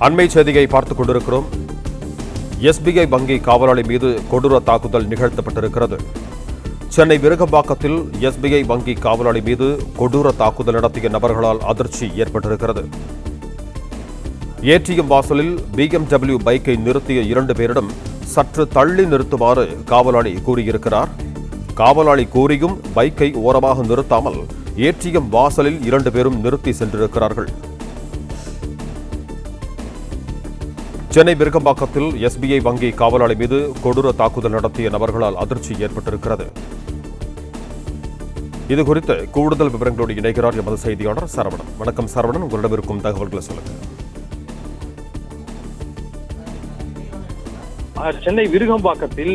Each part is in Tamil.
அண்மை செய்தியை பார்த்துக் கொண்டிருக்கிறோம். எஸ்பிஐ வங்கி காவலாளி மீது கொடூர தாக்குதல் நிகழ்த்தப்பட்டிருக்கிறது. சென்னை விருகம்பாக்கத்தில் எஸ்பிஐ வங்கி காவலாளி மீது கொடூர தாக்குதல் நடத்திய நபர்களால் அதிர்ச்சி ஏற்பட்டிருக்கிறது. ஏடிஎம் வாசலில் BMW பைக்கை நிறுத்திய 2 பேரிடம் சற்று தள்ளி நிறுத்துமாறு காவலாளி கூறியிருக்கிறார். காவலாளி கூறியும் பைக்கை ஓரமாக நிறுத்தாமல் ஏடிஎம் வாசலில் 2 பேரும் நிறுத்தி சென்றிருக்கிறார்கள். சென்னை விருகம்பாக்கத்தில் எஸ்பிஐ வங்கி காவலாளி மீது கொடூர தாக்குதல் நடத்திய நபர்களால் அதிர்ச்சி ஏற்பட்டிருக்கிறது. இதுகுறித்து கூடுதல் விவரங்களோடு இணைகிறார் எமது செய்தியாளர் சரவணன். வணக்கம் சரவணன், உங்களிடம் இருக்கும் தகவல்களை சொல்லுங்க. சென்னை விருகம்பாக்கத்தில்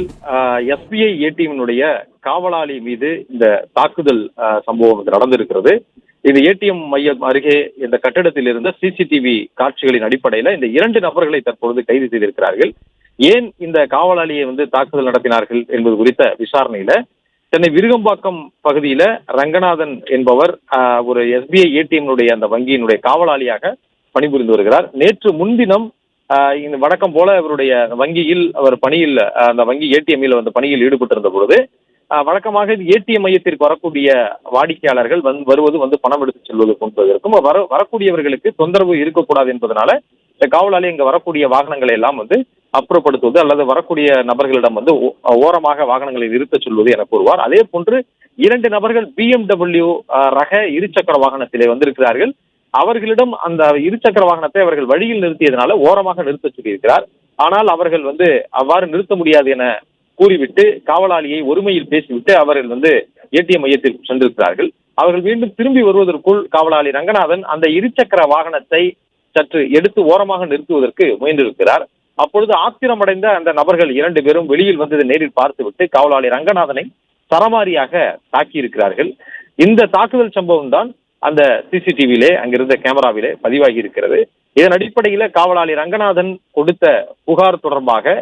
எஸ்பிஐ ஏடிஎம்னுடைய காவலாளி மீது இந்த தாக்குதல் சம்பவம் நடந்திருக்கிறது. இது ஏடிஎம் மையம் அருகே இந்த கட்டிடத்தில் இருந்த சிசிடிவி காட்சிகளின் அடிப்படையில் இந்த 2 நபர்களை தற்பொழுது கைது செய்திருக்கிறார்கள். ஏன் இந்த காவலாளியை தாக்குதல் நடத்தினார்கள் என்பது குறித்த விசாரணையில சென்னை விருகம்பாக்கம் பகுதியில ரங்கநாதன் என்பவர் ஒரு எஸ்பிஐ ஏடிஎம்னுடைய அந்த வங்கியினுடைய காவலாளியாக பணிபுரிந்து வருகிறார். நேற்று முன்தினம் இந்த வழக்கம் போல அவருடைய வங்கியில் அவர் பணியில் அந்த வங்கி ஏடிஎம்மில் பணியில் ஈடுபட்டிருந்த பொழுது வழக்கமாக ஏடிஎம் மையத்திற்கு வரக்கூடிய வாடிக்கையாளர்கள் வருவது பணம் எடுத்து செல்வது போன்றதற்கும் வரக்கூடியவர்களுக்கு தொந்தரவு இருக்கக்கூடாது என்பதனால இந்த காவலாளி இங்க வரக்கூடிய வாகனங்களை எல்லாம் அப்புறப்படுத்துவது அல்லது வரக்கூடிய நபர்களிடம் ஓரமாக வாகனங்களை நிறுத்த சொல்வது என கூறுவார். அதே போன்று 2 நபர்கள் BMW ரக இருசக்கர வாகனத்திலே வந்திருக்கிறார்கள். அவர்களிடம் அந்த இருசக்கர வாகனத்தை அவர்கள் வழியில் நிறுத்தியதனால ஓரமாக நிறுத்த சொல்லியிருக்கிறார். ஆனால் அவர்கள் அவ்வாறு நிறுத்த முடியாது என கூறிவிட்டு காவலாளியை ஒருமையில் பேசிவிட்டு அவர்கள் ஏடிஎம் மையத்தில் சென்றிருக்கிறார்கள். அவர்கள் மீண்டும் திரும்பி வருவதற்குள் காவலாளி ரங்கநாதன் அந்த இருசக்கர வாகனத்தை சற்று எடுத்து ஓரமாக நிறுத்துவதற்கு முயன்றிருக்கிறார். அப்பொழுது ஆத்திரமடைந்த அந்த நபர்கள் 2 பேரும் வெளியில் வந்ததை நேரில் பார்த்துவிட்டு காவலாளி ரங்கநாதனை சரமாரியாக தாக்கியிருக்கிறார்கள். இந்த தாக்குதல் சம்பவம் தான் அந்த சிசிடிவியிலே அங்கிருந்த கேமராவிலே பதிவாகி இருக்கிறது. இதன் அடிப்படையில காவலாளி ரங்கநாதன் கொடுத்த புகார் தொடர்பாக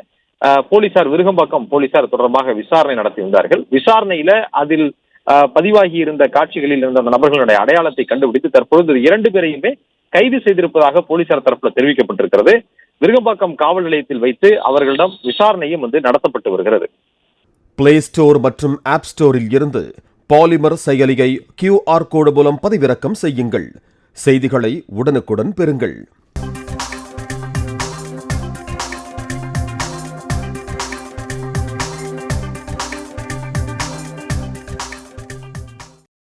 போலீசார் விருகம்பாக்கம் போலீசார் தொடர்பாக விசாரணை நடத்தியிருந்தார்கள். விசாரணையில அதில் பதிவாகி இருந்த காட்சிகளில் இருந்த அந்த நபர்களுடைய அடையாளத்தை கண்டுபிடித்து தற்பொழுது 2 பேரையுமே கைது செய்திருப்பதாக போலீசார் தரப்புல தெரிவிக்கப்பட்டிருக்கிறது. விருகம்பாக்கம் காவல் நிலையத்தில் வைத்து அவர்களிடம் விசாரணையும் நடத்தப்பட்டு வருகிறது. பிளே ஸ்டோர் மற்றும் ஆப் ஸ்டோரில் இருந்து பாலிமர் செயலியை QR கோடு மூலம் பதிவிறக்கம் செய்யுங்கள். செய்திகளை உடனுக்குடன் பெறுங்கள்.